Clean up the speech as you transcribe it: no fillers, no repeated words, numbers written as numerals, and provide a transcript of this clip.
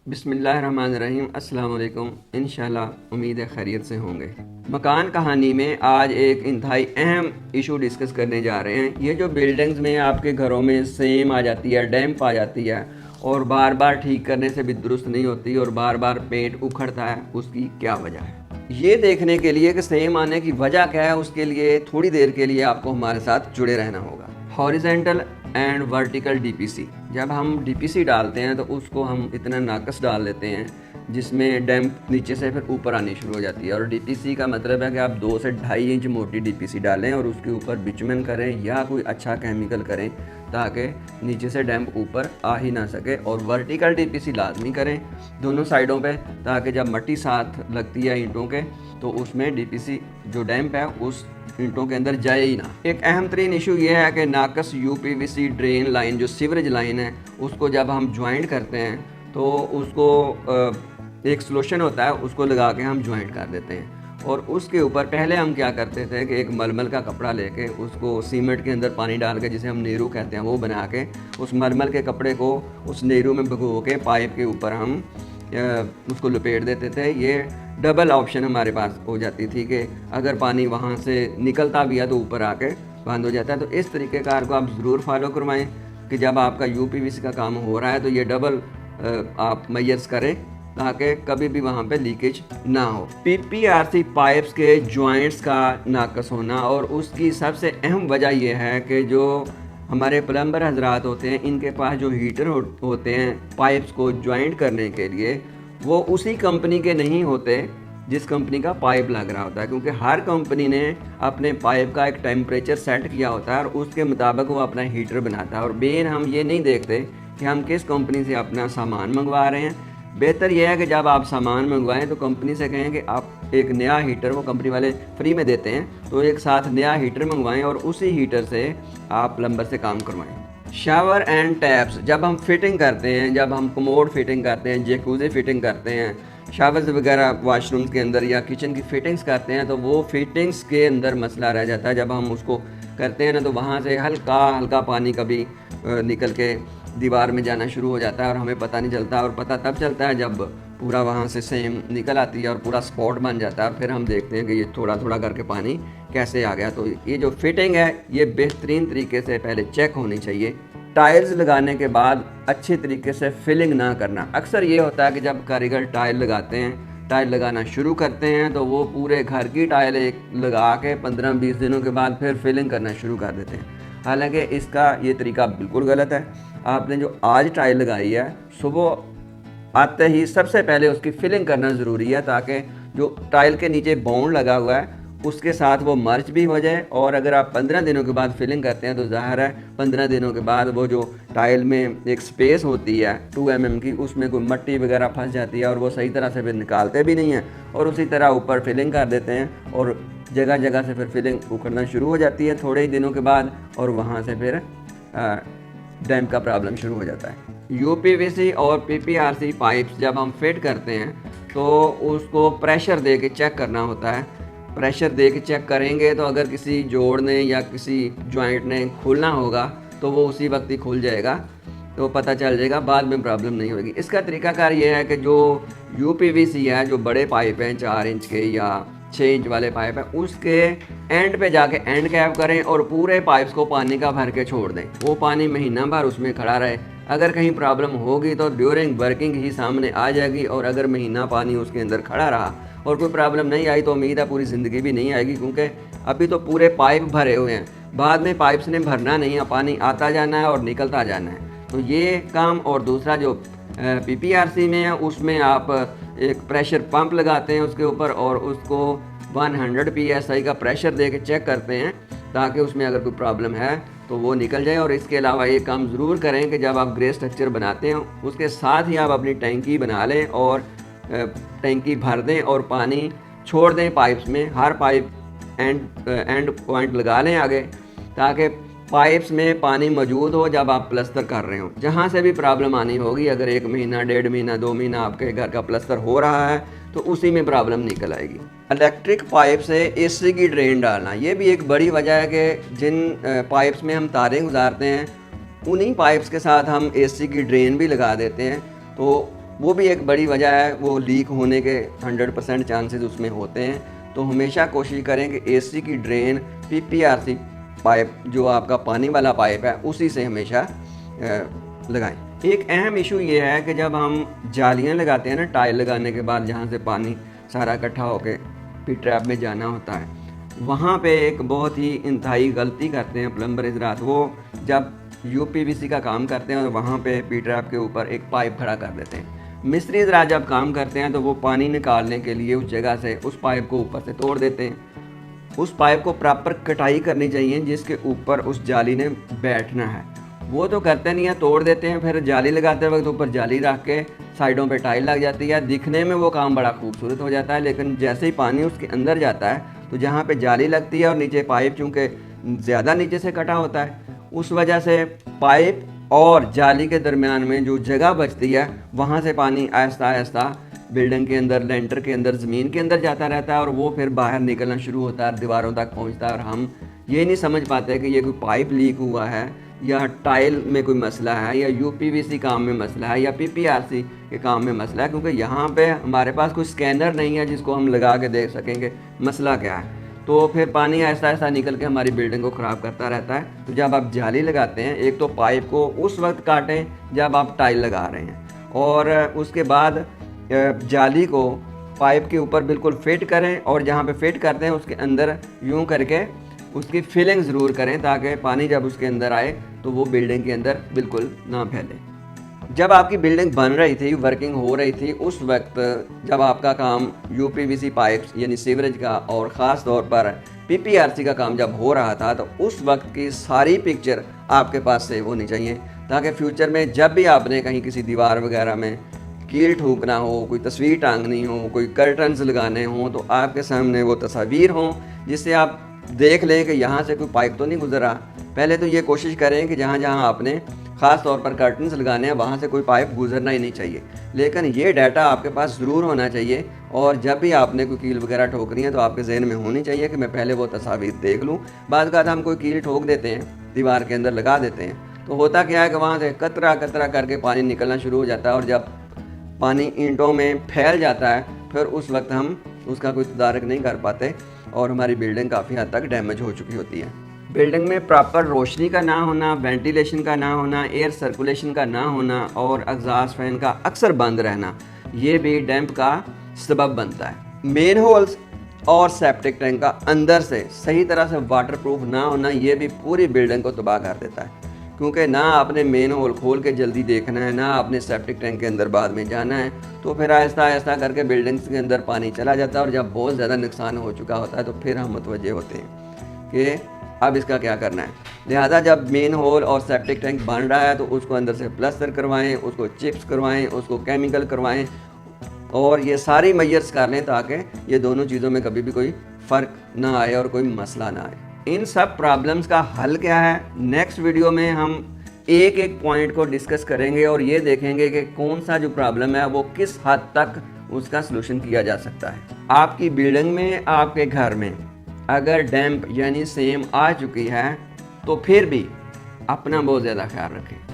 बिस्मिल्लाहिर्रहमानिर्रहीम। अस्सलाम वालेकुम। इंशाल्लाह उम्मीद है खैरियत से होंगे। मकान कहानी में आज एक इंतहाई अहम इशू डिस्कस करने जा रहे हैं। ये जो बिल्डिंग्स में आपके घरों में सेम आ जाती है, डैम्प आ जाती है और बार बार ठीक करने से भी दुरुस्त नहीं होती और बार बार पेंट उखड़ता है, उसकी क्या वजह है? ये देखने के लिए कि सेम आने की वजह क्या है, उसके लिए थोड़ी देर के लिए आपको हमारे साथ जुड़े रहना होगा। Horizontal and vertical DPC. जब हम डीपीसी डालते हैं तो उसको हम इतना नाकस डाल देते हैं जिसमें डैम्प नीचे से फिर ऊपर आनी शुरू हो जाती है। और डीपीसी का मतलब है कि आप 2 से 2.5 इंच मोटी डीपीसी डालें और उसके ऊपर बिचुमन करें या कोई अच्छा केमिकल करें ताकि नीचे से डैम्प ऊपर आ ही ना सके। और वर्टिकल डीपीसी लाजमी करें दोनों साइडों पे, ताकि जब मट्टी साथ लगती है ईंटों के तो उसमें डीपीसी जो डैम्प है उस ईंटों के अंदर जाए ही ना। एक अहम तरीन इशू ये है कि नाकस यूपीवीसी ड्रेन लाइन जो सीवरेज लाइन है उसको जब हम ज्वाइंट करते हैं तो उसको एक सॉल्यूशन होता है, उसको लगा के हम ज्वाइंट कर देते हैं। और उसके ऊपर पहले हम क्या करते थे कि एक मलमल का कपड़ा लेके उसको सीमेंट के अंदर पानी डाल के, जिसे हम नेहरू कहते हैं, वो बना के उस मलमल के कपड़े को उस नेहरू में भिगो के पाइप के ऊपर हम उसको लपेट देते थे। ये डबल ऑप्शन हमारे पास हो जाती थी कि अगर पानी वहाँ से निकलता भी है तो ऊपर आके बंद हो जाता है। तो इस तरीक़ेकार को आप ज़रूर फॉलो करवाएं कि जब आपका यूपीवीसी का काम हो रहा है तो ये डबल आप मेजर्स करें ताकि कभी भी वहाँ पे लीकेज ना हो। पीपीआरसी पाइप्स के जॉइंट्स का नाकस होना, और उसकी सबसे अहम वजह यह है कि जो हमारे प्लम्बर हजरात होते हैं इनके पास जो हीटर होते हैं पाइप्स को ज्वाइंट करने के लिए, वो उसी कंपनी के नहीं होते जिस कंपनी का पाइप लग रहा होता है। क्योंकि हर कंपनी ने अपने पाइप का एक टेम्परेचर सेट किया होता है और उसके मुताबिक वो अपना हीटर बनाता है। और मेन हम ये नहीं देखते कि हम किस कंपनी से अपना सामान मंगवा रहे हैं। बेहतर यह है कि जब आप सामान मंगवाएं तो कंपनी से कहें कि आप एक नया हीटर, वो कंपनी वाले फ्री में देते हैं, तो एक साथ नया हीटर मंगवाएं और उसी हीटर से आप प्लम्बर से काम करवाएं। शावर एंड टैप्स जब हम फिटिंग करते हैं, जब हम कमोड फिटिंग करते हैं, जैकूज़ी फिटिंग करते हैं, शावर्स वगैरह वाशरूम के अंदर या किचन की फिटिंग्स करते हैं, तो वो फिटिंग्स के अंदर मसला रह जाता है। जब हम उसको करते हैं ना तो वहाँ से हल्का हल्का पानी कभी निकल के दीवार में जाना शुरू हो जाता है और हमें पता नहीं चलता। और पता तब चलता है जब पूरा वहाँ से सेम निकल आती है और पूरा स्पॉट बन जाता है। फिर हम देखते हैं कि ये थोड़ा थोड़ा करके पानी कैसे आ गया। तो ये जो फिटिंग है ये बेहतरीन तरीके से पहले चेक होनी चाहिए। टाइल्स लगाने के बाद अच्छी तरीके से फिलिंग ना करना। अक्सर ये होता है कि जब कारीगर टाइल लगाते हैं, टाइल लगाना शुरू करते हैं तो वो पूरे घर की टाइल एक लगा के 15-20 दिनों के बाद फिर फिलिंग करना शुरू कर देते हैं। हालांकि इसका ये तरीका बिल्कुल गलत है। आपने जो आज टाइल लगाई है, सुबह आते ही सबसे पहले उसकी फिलिंग करना ज़रूरी है ताकि जो टाइल के नीचे बाउंड लगा हुआ है उसके साथ वो मर्ज भी हो जाए। और अगर आप 15 दिनों के बाद फिलिंग करते हैं तो ज़ाहिर है 15 दिनों के बाद वो जो टाइल में एक स्पेस होती है 2 mm की, उसमें कोई मट्टी वगैरह फंस जाती है और वो सही तरह से फिर निकालते भी नहीं हैं और उसी तरह ऊपर फिलिंग कर देते हैं और जगह जगह से फिर फिलिंग उखड़ना शुरू हो जाती है थोड़े ही दिनों के बाद, और वहाँ से फिर डैम्प का प्रॉब्लम शुरू हो जाता है। यूपीवीसी और पीपीआरसी पाइप्स जब हम फिट करते हैं तो उसको प्रेशर दे के चेक करना होता है। प्रेशर दे के चेक करेंगे तो अगर किसी जोड़ ने या किसी जॉइंट ने खुलना होगा तो वो उसी वक्त ही खुल जाएगा, तो पता चल जाएगा, बाद में प्रॉब्लम नहीं होगी। इसका तरीकाकार ये है कि जो यूपीवीसी है, जो बड़े पाइप हैं 4 इंच के या 6 इंच वाले पाइप है, उसके एंड पे जाके एंड कैप करें और पूरे पाइप्स को पानी का भर के छोड़ दें। वो पानी महीना भर उसमें खड़ा रहे। अगर कहीं प्रॉब्लम होगी तो ड्यूरिंग वर्किंग ही सामने आ जाएगी। और अगर महीना पानी उसके अंदर खड़ा रहा और कोई प्रॉब्लम नहीं आई तो उम्मीद है पूरी ज़िंदगी भी नहीं आएगी, क्योंकि अभी तो पूरे पाइप भरे हुए हैं। बाद में पाइप्स ने भरना नहीं है, पानी आता जाना है और निकलता जाना है। तो ये काम। और दूसरा जो पीपीआरसी में है उसमें आप एक प्रेशर पंप लगाते हैं उसके ऊपर और उसको 100 PSI का प्रेशर दे के चेक करते हैं ताकि उसमें अगर कोई प्रॉब्लम है तो वो निकल जाए। और इसके अलावा ये काम ज़रूर करें कि जब आप ग्रे स्ट्रक्चर बनाते हैं उसके साथ ही आप अपनी टैंकी बना लें और टैंकी भर दें और पानी छोड़ दें पाइप्स में। हर पाइप एंड पॉइंट लगा लें आगे, ताकि पाइप्स में पानी मौजूद हो जब आप प्लस्तर कर रहे हो। जहाँ से भी प्रॉब्लम आनी होगी, अगर 1 महीना, 1.5 महीना, 2 महीना आपके घर का प्लस्तर हो रहा है तो उसी में प्रॉब्लम निकल आएगी। इलेक्ट्रिक पाइप से एसी की ड्रेन डालना, ये भी एक बड़ी वजह है कि जिन पाइप्स में हम तारें गुजारते हैं उन्हीं पाइप्स के साथ हम एसी की ड्रेन भी लगा देते हैं। तो वो भी एक बड़ी वजह है, वो लीक होने के 100% चांसेस उसमें होते हैं। तो हमेशा कोशिश करें कि एसी की ड्रेन पीपीआरसी पाइप जो आपका पानी वाला पाइप है उसी से हमेशा लगाएं। एक अहम इशू ये है कि जब हम जालियां लगाते हैं ना, टाइल लगाने के बाद जहाँ से पानी सारा इकट्ठा होकर पी ट्रैप में जाना होता है, वहाँ पे एक बहुत ही इंतहाई गलती करते हैं प्लम्बर हज़रात। वो जब यूपीवीसी का काम करते हैं और वहाँ पे पी ट्रैप के ऊपर एक पाइप खड़ा कर देते हैं। मिस्त्री हज़रात जब काम करते हैं तो वो पानी निकालने के लिए उस जगह से उस पाइप को ऊपर से तोड़ देते हैं। उस पाइप को प्रॉपर कटाई करनी चाहिए जिसके ऊपर उस जाली ने बैठना है। वो तो करते नहीं है, तोड़ देते हैं, फिर जाली लगाते वक्त ऊपर जाली रख के साइडों पे टाइल लग जाती है। दिखने में वो काम बड़ा खूबसूरत हो जाता है, लेकिन जैसे ही पानी उसके अंदर जाता है तो जहाँ पे जाली लगती है और नीचे पाइप चूँकि ज़्यादा नीचे से कटा होता है, उस वजह से पाइप और जाली के दरमियान में जो जगह बचती है वहाँ से पानी आहिस्ता आहिस्ता बिल्डिंग के अंदर, लेंटर के अंदर, ज़मीन के अंदर जाता रहता है और वो फिर बाहर निकलना शुरू होता है, दीवारों तक पहुँचता है। और हम ये नहीं समझ पाते कि ये कोई पाइप लीक हुआ है या टाइल में कोई मसला है या यूपीवीसी काम में मसला है या पीपीआरसी के काम में मसला है, क्योंकि यहाँ पे हमारे पास कोई स्कैनर नहीं है जिसको हम लगा के देख सकेंगे मसला क्या है। तो फिर पानी ऐसा ऐसा निकल के हमारी बिल्डिंग को ख़राब करता रहता है। तो जब आप जाली लगाते हैं, एक तो पाइप को उस वक्त काटें जब आप टाइल लगा रहे हैं, और उसके बाद जाली को पाइप के ऊपर बिल्कुल फिट करें, और जहाँ पे फिट करते हैं उसके अंदर यूँ करके उसकी फिलिंग ज़रूर करें ताकि पानी जब उसके अंदर आए तो वो बिल्डिंग के अंदर बिल्कुल ना फैले। जब आपकी बिल्डिंग बन रही थी, वर्किंग हो रही थी, उस वक्त जब आपका काम यूपीवीसी पाइप्स यानी सीवरेज का और ख़ास तौर पर पीपीआरसी का काम जब हो रहा था, तो उस वक्त की सारी पिक्चर आपके पास सेव होनी चाहिए ताकि फ्यूचर में जब भी आपने कहीं किसी दीवार वगैरह में कील ठोकना हो, कोई तस्वीर टांगनी हो, कोई कर्टन्स लगाने हों, तो आपके सामने वो तस्वीर हों जिससे आप देख लें कि यहाँ से कोई पाइप तो नहीं गुजरा। पहले तो ये कोशिश करें कि जहाँ जहाँ आपने ख़ास तौर पर कर्टन्स लगाने हैं वहाँ से कोई पाइप गुजरना ही नहीं चाहिए, लेकिन ये डाटा आपके पास ज़रूर होना चाहिए। और जब भी आपने कोई कील वगैरह ठोकनी है तो आपके जहन में होनी चाहिए कि मैं पहले वो तस्वीर देख लूँ। बाद हम कोई कील ठोक देते हैं, दीवार के अंदर लगा देते हैं, तो होता क्या है कि वहाँ से कतरा कतरा करके पानी निकलना शुरू हो जाता है, और जब पानी ईंटों में फैल जाता है फिर उस वक्त हम उसका कोई तदारक नहीं कर पाते और हमारी बिल्डिंग काफ़ी हद तक डैमेज हो चुकी होती है। बिल्डिंग में प्रॉपर रोशनी का ना होना, वेंटिलेशन का ना होना, एयर सर्कुलेशन का ना होना और एग्जॉस्ट फैन का अक्सर बंद रहना, ये भी डैम्प का सबब बनता है। मेन होल्स और सेप्टिक टैंक का अंदर से सही तरह से वाटरप्रूफ ना होना, ये भी पूरी बिल्डिंग को तबाह कर देता है, क्योंकि ना आपने मेन होल खोल के जल्दी देखना है, ना आपने सेप्टिक टैंक के अंदर बाद में जाना है, तो फिर आहिस्ता आहिस्ता करके बिल्डिंग्स के अंदर पानी चला जाता है। और जब बहुत ज़्यादा नुकसान हो चुका होता है तो फिर हम मुतवज्जे होते हैं कि अब इसका क्या करना है। लिहाजा जब मेन होल और सेप्टिक टैंक बन रहा है तो उसको अंदर से प्लास्टर करवाएं, उसको चिप्स करवाएं, उसको केमिकल करवाएं, और ये सारी मेजर्स कर लें ताकि ये दोनों चीज़ों में कभी भी कोई फ़र्क ना आए और कोई मसला ना आए। इन सब प्रॉब्लम्स का हल क्या है, नेक्स्ट वीडियो में हम एक एक पॉइंट को डिस्कस करेंगे और ये देखेंगे कि कौन सा जो प्रॉब्लम है वो किस हद तक उसका सलूशन किया जा सकता है। आपकी बिल्डिंग में, आपके घर में अगर डैम्प यानी सेम आ चुकी है तो फिर भी अपना बहुत ज़्यादा ख्याल रखें।